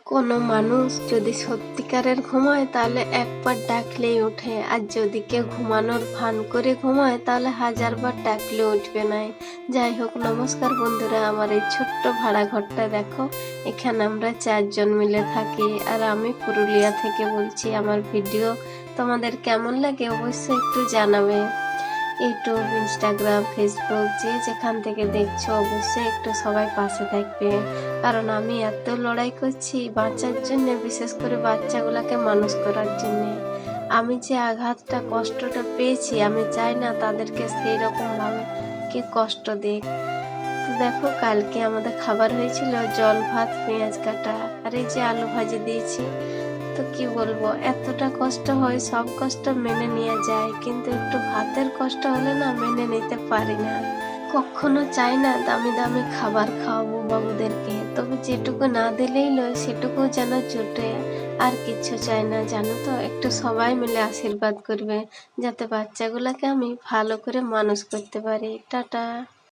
কোনো মানুষ যদি সত্যিকারের ঘুমায় তাহলে একবার ডাকলেই ওঠে, আর যদি কেউ ঘুমানোর ভান করে ঘুমায় তাহলে হাজারবার ডাকলেও উঠবে না। যাই হোক, নমস্কার বন্ধুরা, আমার এই ছোট্ট ভাড়া ঘরটা দেখো, এখানে আমরা 4জন মিলে থাকি। আর আমি পুরুলিয়া থেকে বলছি। আমার ভিডিও তোমাদের কেমন লাগে অবশ্যই একটু জানাবে। ইউটিউব, ইনস্টাগ্রাম, ফেসবুক যে যেখান থেকে দেখছো অবশ্যই একটু সবাই পাশে থাকবে, কারণ আমি এত লড়াই করছি বাচ্চার জন্য, বিশেষ করে বাচ্চাগুলোকে মানুষ করার জন্য। আমি যে আঘাতটা, কষ্টটা পেয়েছি, আমি চাই না তাদেরকে সেই রকম ভাবে কি কষ্ট দিক। তো দেখো, কালকে আমাদের খাবার হয়েছিল জল ভাত, পেঁয়াজ কাটা, আর এই যে আলু ভাজি দিয়েছি। তো কি বলবো, এতটা কষ্ট হয়, সব কষ্ট মেনে নেওয়া যায়, কিন্তু একটু ভাতের কষ্ট হলে না মেনে নিতে পারি না। কখনো চাই না দামি দামি খাবার খাওয়াবো বাবুদেরকে, তবে যেটুকু না দিলেই নয় সেটুকু যেন জুটে। আর কিছু চাই না, জানো তো, একটু সবাই মিলে আশীর্বাদ করবে যাতে বাচ্চাগুলোকে আমি ভালো করে মানুষ করতে পারি। টাটা।